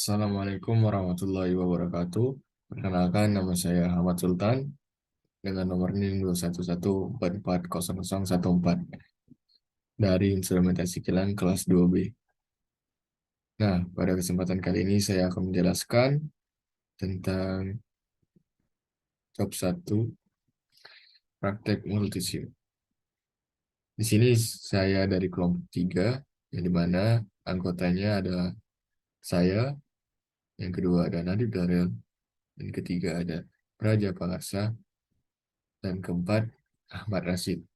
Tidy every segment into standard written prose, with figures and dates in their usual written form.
Assalamualaikum warahmatullahi wabarakatuh. Perkenalkan, nama saya Ahmad Sultan dengan nomor NIM 211440014 dari Instrumentasi Kilang kelas 2B. Nah, pada kesempatan kali ini saya akan menjelaskan tentang bab 1 praktek multisim. Di sini saya dari kelompok 3, yang dimana anggotanya adalah saya, yang kedua ada Nadib Darel, dan ketiga ada Praja Pangarsa, dan keempat Ahmad Rashid.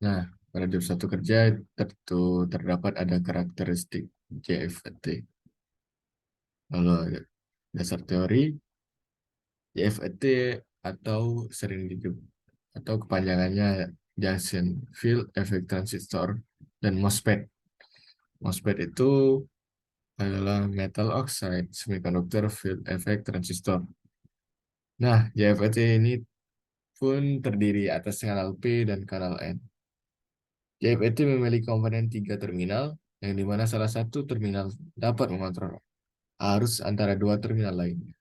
Nah, pada job satu kerja terdapat ada karakteristik JFT. Lalu ada dasar teori JFT atau sering disebut atau kepanjangannya Junction Field Effect Transistor dan MOSFET. MOSFET itu adalah Metal Oxide Semiconductor Field Effect Transistor. Nah, JFT ini pun terdiri atas kanal P dan kanal N. JFET memiliki komponen tiga terminal, yang dimana salah satu terminal dapat mengontrol arus antara dua terminal lainnya.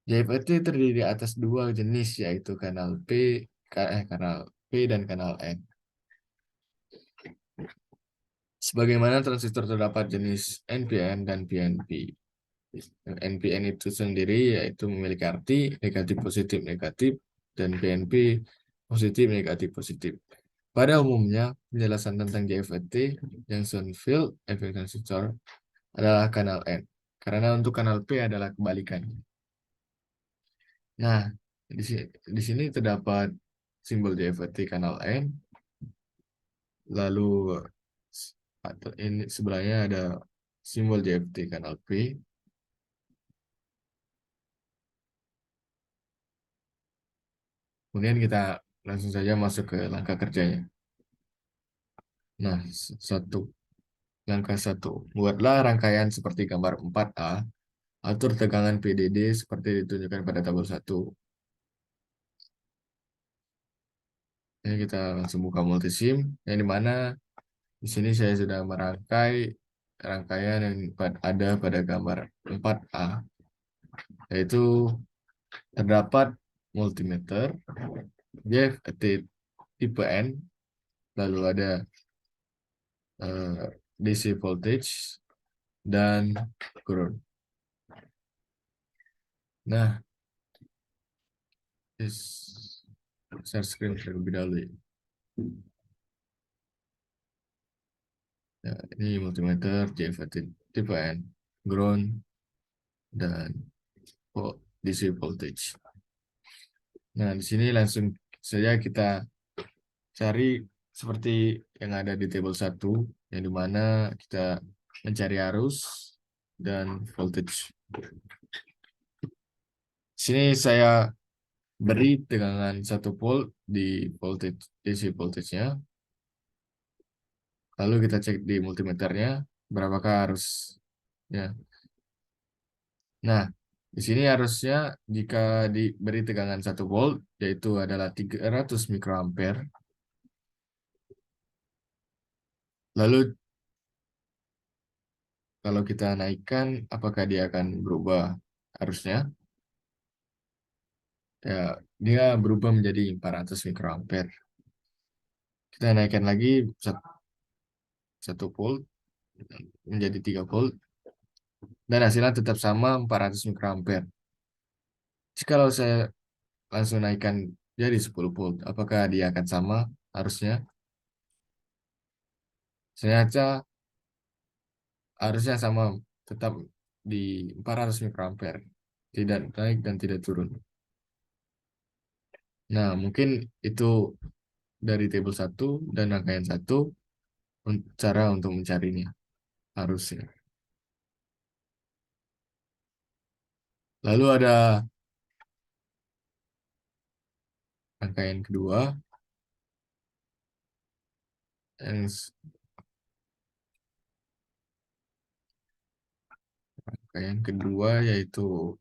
JFET terdiri atas dua jenis, yaitu kanal P dan kanal N. Sebagaimana transistor terdapat jenis NPN dan PNP. NPN itu sendiri yaitu memiliki arti negatif positif negatif dan PNP positif negatif positif. Pada umumnya, penjelasan tentang JFET, Junction Field Effect Transistor, adalah kanal N. Karena untuk kanal P adalah kebalikannya. Nah, di sini terdapat simbol JFET kanal N, lalu ini sebelahnya ada simbol JFET kanal P. Kemudian kita langsung saja masuk ke langkah kerjanya. Nah, langkah 1. Buatlah rangkaian seperti gambar 4A. Atur tegangan PDD seperti ditunjukkan pada tabel 1. Ini kita langsung buka multisim, yang dimana di sini saya sudah merangkai rangkaian yang ada pada gambar 4A, yaitu terdapat multimeter, JFET tipe N, lalu ada DC voltage, dan ground. Nah, share screen terlebih dahulu ya. Ya, ini multimeter JFET tipe N, ground, dan DC voltage. Nah, di sini langsung saja kita cari seperti yang ada di tabel 1, yang dimana kita mencari arus dan voltage. Di sini saya beri tegangan 1 volt di voltage DC voltage-nya. Lalu kita cek di multimeternya berapakah arusnya. Nah, di sini harusnya jika diberi tegangan 1 volt, yaitu adalah 300 mikroampere. Lalu kalau kita naikkan, apakah dia akan berubah arusnya? Ya, dia berubah menjadi 400 mikroampere. Kita naikkan lagi 1 volt menjadi 3 volt, dan hasilnya tetap sama 400 mikroampere. Jika saya langsung naikkan jadi 10 volt, apakah dia akan sama arusnya? Ternyata arusnya sama, tetap di 400 mikroampere, tidak naik dan tidak turun. Nah, mungkin itu dari tabel 1 dan rangkaian 1 cara untuk mencarinya arusnya. Lalu ada rangkaian kedua, yang rangkaian kedua yaitu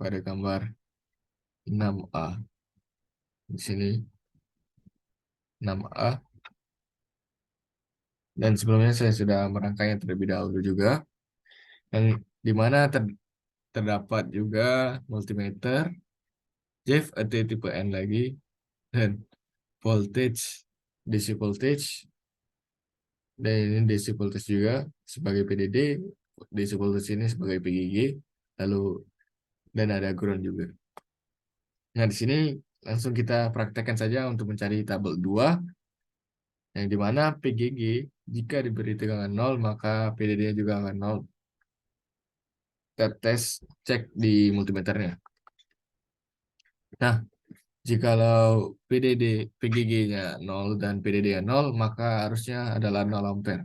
pada gambar 6A. Di sini 6A. Dan sebelumnya saya sudah merangkainya terlebih dahulu juga. Yang dimana terdapat juga multimeter, JFET tipe N lagi, dan voltage, DC voltage, dan ini DC voltage juga sebagai PDD, DC voltage ini sebagai PGG, lalu dan ada ground juga. Nah, di sini langsung kita praktekkan saja untuk mencari tabel 2, yang dimana PGG jika diberi tegangan 0, maka PDD-nya juga akan 0. Kita tes cek di multimeternya. Nah, jikalau PGG-nya 0 dan PDD-nya 0, maka harusnya adalah 0 ampere.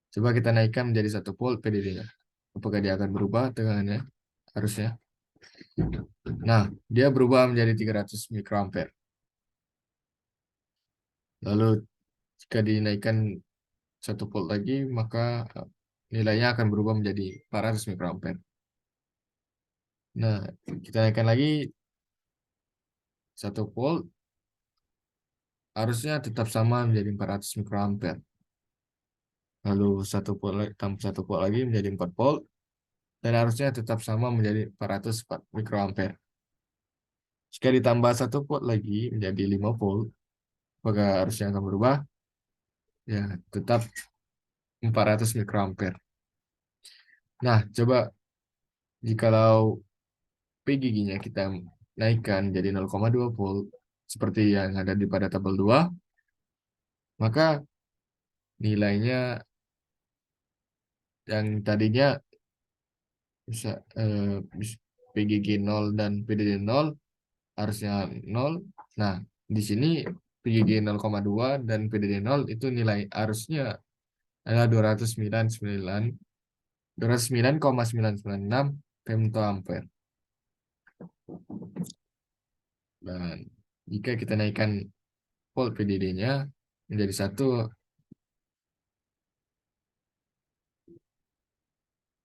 Coba kita naikkan menjadi 1 volt PDD-nya. Apakah dia akan berubah tegangannya? Harusnya. Nah, dia berubah menjadi 300 mikroampere. Lalu jika dinaikkan 1 volt lagi, maka nilainya akan berubah menjadi 400 mikroampere. Nah, kita naikkan lagi 1 volt, harusnya tetap sama menjadi 400 mikroampere. Lalu 1 volt tambah 1 volt lagi menjadi 4 volt, dan harusnya tetap sama menjadi 400 mikroampere. Jika ditambah 1 volt lagi menjadi 5 volt, maka harusnya akan berubah, ya tetap 400 mikroampere. Nah, coba jikalau PGG-nya kita naikkan jadi 0,2 volt, seperti yang ada di pada tabel 2, maka nilainya yang tadinya bisa PGG 0 dan PDD 0 harusnya 0. Nah, di sini PGG 0,2 dan PDD 0 itu nilai harusnya adalah 209,996 femtoampere. Dan jika kita naikkan volt PDD-nya menjadi 1,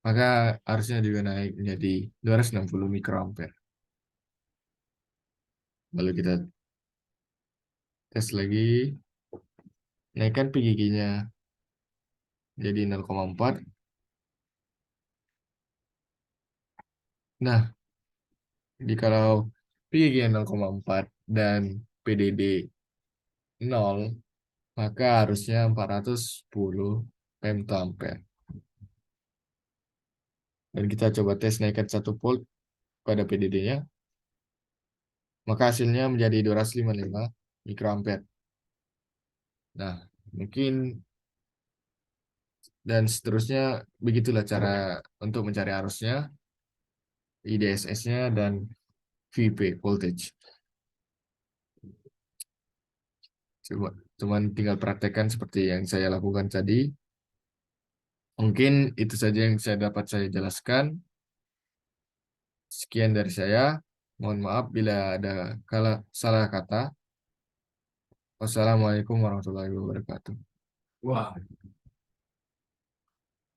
maka harusnya juga naik menjadi 260 mikroampere. Lalu kita tes lagi, naikkan PGG-nya jadi 0,4. Nah, jikalau PGG 0,4 dan PDD 0, maka harusnya 410 femtoampere. Dan kita coba tes naikkan 1 volt pada PDD-nya, maka hasilnya menjadi 255 mikroampere. Nah, mungkin dan seterusnya begitulah cara untuk mencari arusnya, IDSS-nya, dan VP, voltage. Cuman tinggal praktekkan seperti yang saya lakukan tadi. Mungkin itu saja yang dapat saya jelaskan. Sekian dari saya. Mohon maaf bila ada salah kata. Wassalamualaikum warahmatullahi wabarakatuh. Wah,